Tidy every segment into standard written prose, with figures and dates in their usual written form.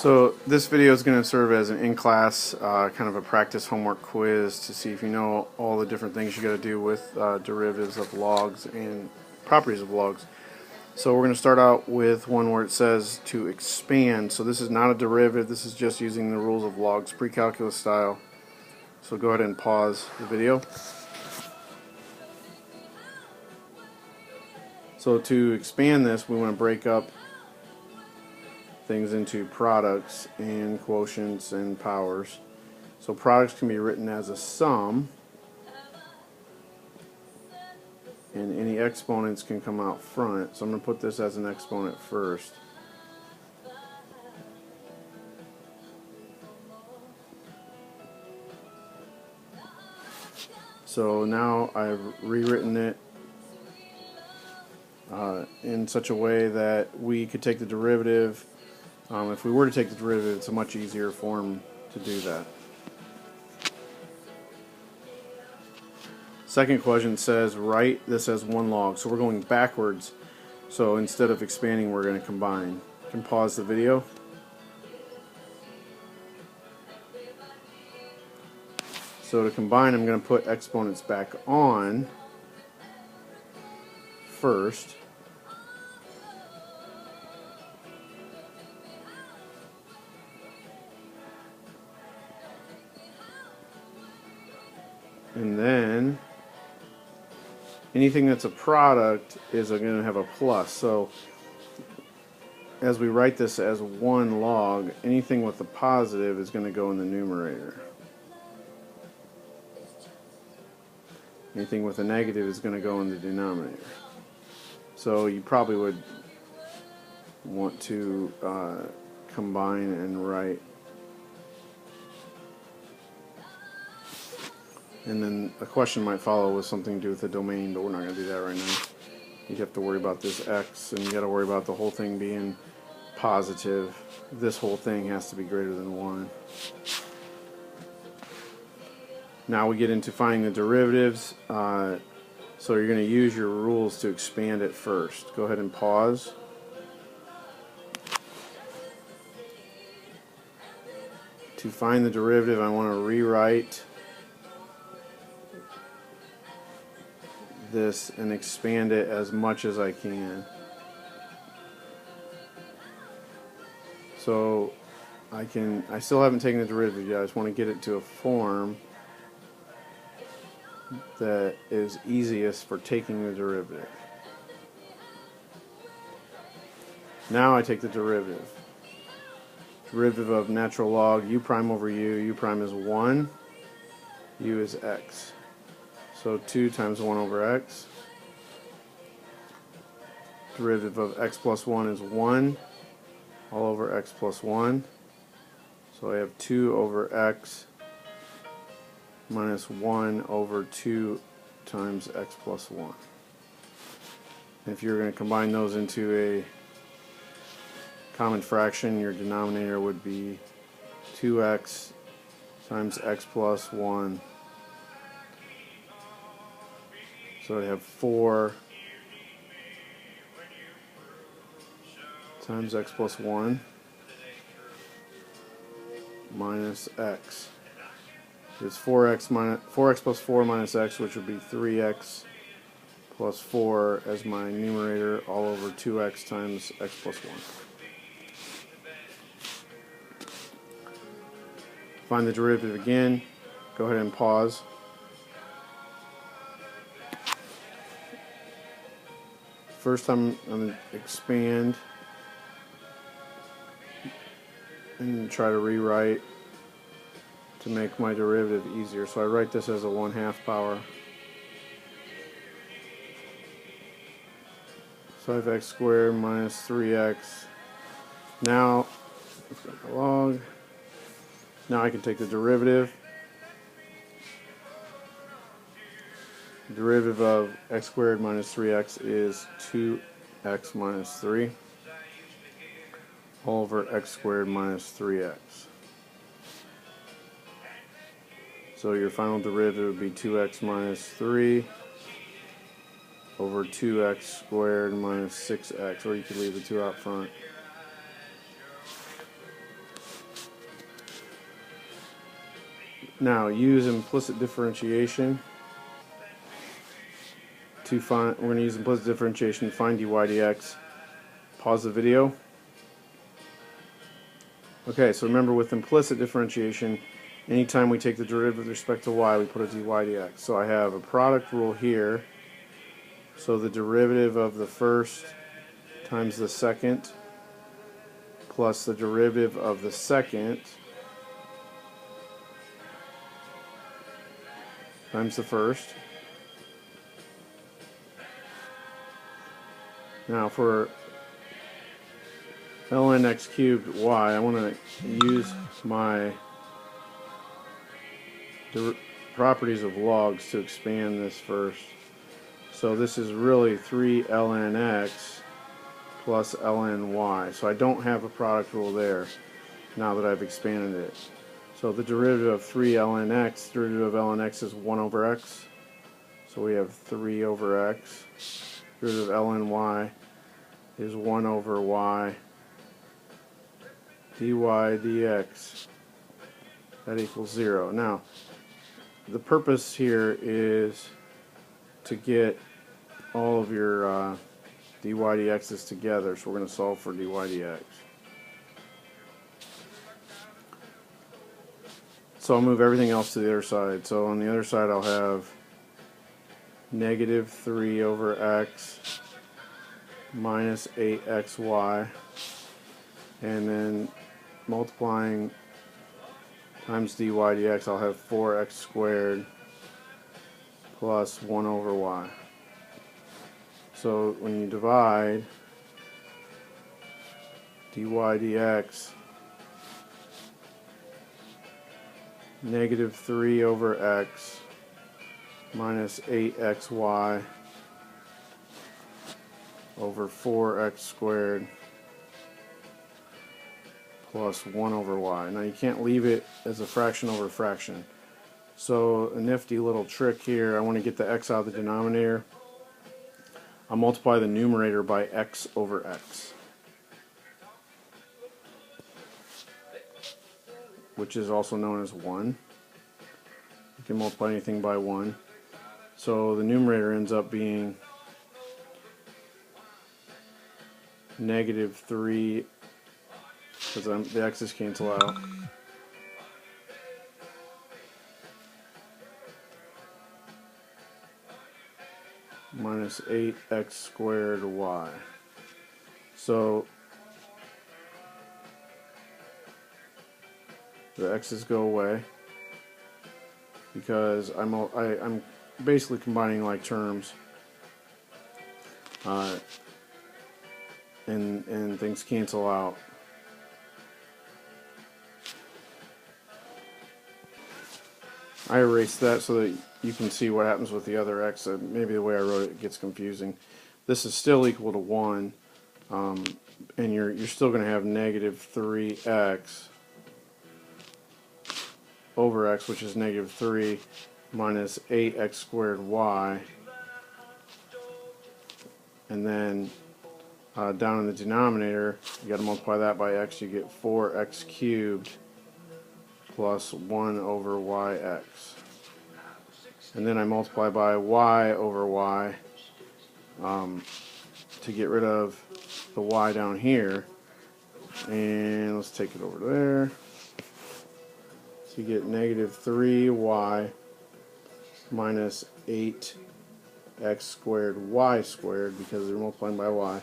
So this video is going to serve as an in-class kind of a practice homework quiz to see if you know all the different things you got to do with derivatives of logs and properties of logs. So we're going to start out with one where it says to expand. So this is not a derivative, this is just using the rules of logs, pre-calculus style. So go ahead and pause the video. So to expand this, we want to break up things into products and quotients and powers. So products can be written as a sum, and any exponents can come out front. So I'm going to put this as an exponent first. So now I've rewritten it in such a way that we could take the derivative. If we were to take the derivative, it's a much easier form to do that. Second question says write this as one log. So we're going backwards. So instead of expanding, we're going to combine. You can pause the video. So to combine, I'm going to put exponents back on first. And then anything that's a product is going to have a plus. So as we write this as one log, anything with a positive is going to go in the numerator. Anything with a negative is going to go in the denominator. So you probably would want to combine and write. And then a question might follow with something to do with the domain, but we're not going to do that right now. You have to worry about this x, and you got to worry about the whole thing being positive. This whole thing has to be greater than 1. Now we get into finding the derivatives. So you're going to use your rules to expand it first. Go ahead and pause. To find the derivative, I want to rewrite this and expand it as much as I can. So I still haven't taken the derivative yet. I just want to get it to a form that is easiest for taking the derivative. Now I take the derivative. Derivative of natural log u prime over u prime is 1, u is x. So 2 times 1 over x. Derivative of x plus 1 is 1 all over x plus 1. So I have 2 over x minus 1 over 2 times x plus 1. If you're going to combine those into a common fraction, your denominator would be 2x times x plus 1. So I have 4 times x plus 1 minus x. It's 4x plus 4 minus x, which would be 3x plus 4 as my numerator, all over 2x times x plus 1. Find the derivative again. Go ahead and pause. First I'm going to expand and try to rewrite to make my derivative easier. So I write this as a 1/2 power. 5x squared minus 3x. Now, let's go to log. Now I can take the derivative. The derivative of x squared minus 3x is 2x minus 3 all over x squared minus 3x. So your final derivative would be 2x minus 3 over 2x squared minus 6x, or you could leave the 2 out front. Now use implicit differentiation to find. We're going to use implicit differentiation to find dy dx. Pause the video. Okay, so remember with implicit differentiation, anytime we take the derivative with respect to y, we put a dy dx. So I have a product rule here. So the derivative of the first times the second plus the derivative of the second times the first. Now for ln x cubed y, I want to use my properties of logs to expand this first. So this is really 3 ln x plus ln y. So I don't have a product rule there now that I've expanded it. So the derivative of 3 ln x, derivative of ln x is 1 over x. So we have 3 over x. Derivative of ln y is 1 over y. dy dx, that equals 0. Now, the purpose here is to get all of your dy dx's together, so we're going to solve for dy dx. So I'll move everything else to the other side. So on the other side I'll have negative 3 over x minus 8xy, and then multiplying times dy dx, I'll have 4x squared plus 1 over y. So when you divide dy dx, negative 3 over x minus 8xy over 4x squared plus 1 over y. Now you can't leave it as a fraction over fraction. So a nifty little trick here, I want to get the x out of the denominator. I'll multiply the numerator by x over x, which is also known as 1. You can multiply anything by 1. So the numerator ends up being negative 3, because the x's cancel out, minus 8x squared y. So the x's go away because I'm basically combining like terms, and things cancel out. I erased that so that you can see what happens with the other x. Maybe the way I wrote it gets confusing. This is still equal to 1, and you're still going to have negative 3x over x, which is negative 3, minus 8x squared y, and then down in the denominator, you got to multiply that by x, you get 4x cubed plus 1 over yx. And then I multiply by y over y to get rid of the y down here. And let's take it over there. So you get negative 3y minus 8x squared y squared, because they're multiplying by y,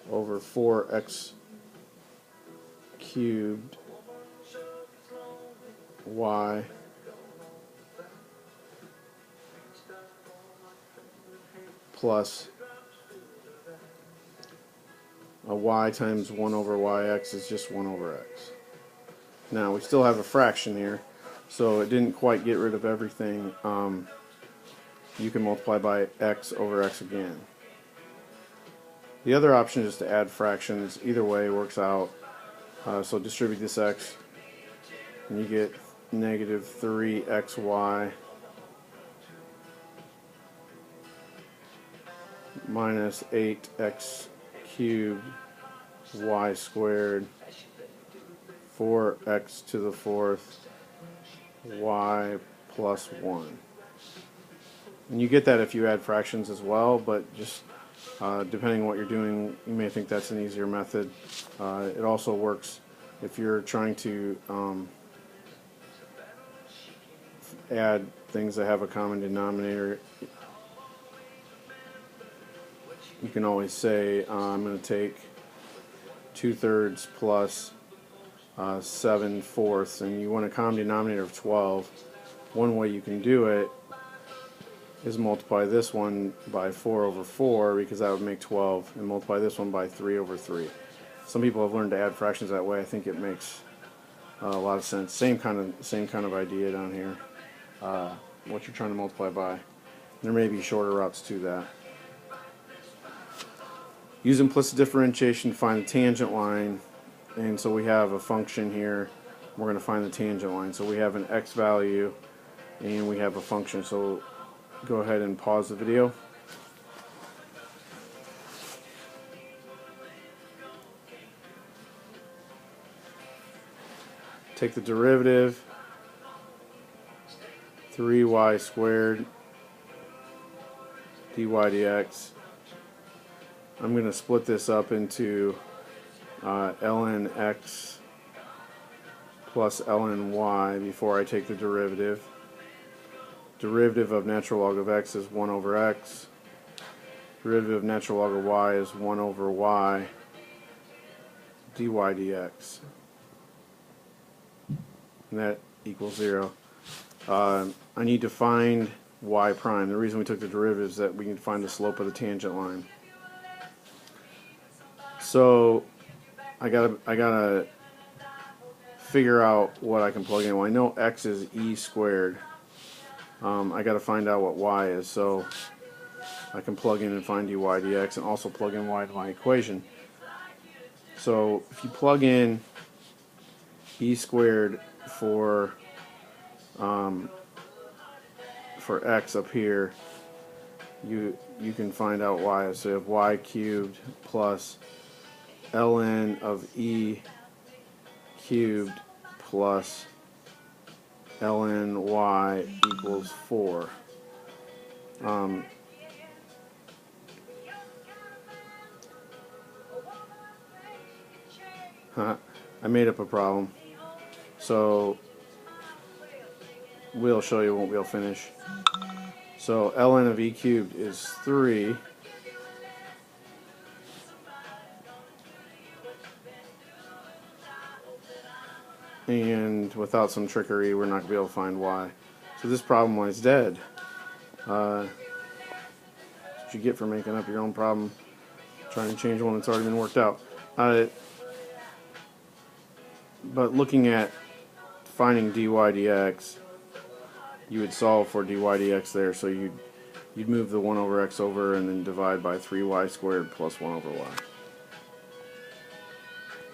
over 4x cubed y plus a y times 1 over yx is just 1 over x. Now we still have a fraction here, so it didn't quite get rid of everything. You can multiply by x over x again. The other option is to add fractions. Either way works out. So distribute this x, and you get negative 3xy minus 8x cubed y squared 4x to the fourth y plus 1. And you get that if you add fractions as well, but just depending on what you're doing, you may think that's an easier method. It also works if you're trying to add things that have a common denominator. You can always say I'm going to take 2/3 plus 7/4, and you want a common denominator of 12. One way you can do it is multiply this one by 4/4, because that would make 12, and multiply this one by 3/3. Some people have learned to add fractions that way. I think it makes a lot of sense. Same kind of idea down here. What you're trying to multiply by. There may be shorter routes to that. Use implicit differentiation to find the tangent line, and so we have a function here. We're going to find the tangent line. So we have an x value and we have a function. So go ahead and pause the video. Take the derivative, 3y squared dy dx. I'm going to split this up into ln x plus ln y before I take the derivative. Derivative of natural log of x is 1 over x. Derivative of natural log of y is 1 over y dy dx. And that equals 0. I need to find y prime. The reason we took the derivative is that we can find the slope of the tangent line. So I gotta figure out what I can plug in. Well, I know x is e squared. I gotta find out what y is, so I can plug in and find dy dx, and also plug in y to my equation. So if you plug in e squared for x up here, you can find out y. So you have y cubed plus ln of e cubed plus ln y equals 4. I made up a problem, so we'll show you, won't be able to finish. So ln of e cubed is 3. And without some trickery, we're not going to be able to find y. So this problem lies dead. That's what you get for making up your own problem, trying to change one that's already been worked out. But looking at finding dy dx, you would solve for dy dx there. So you'd move the 1 over x over and then divide by 3y squared plus 1 over y.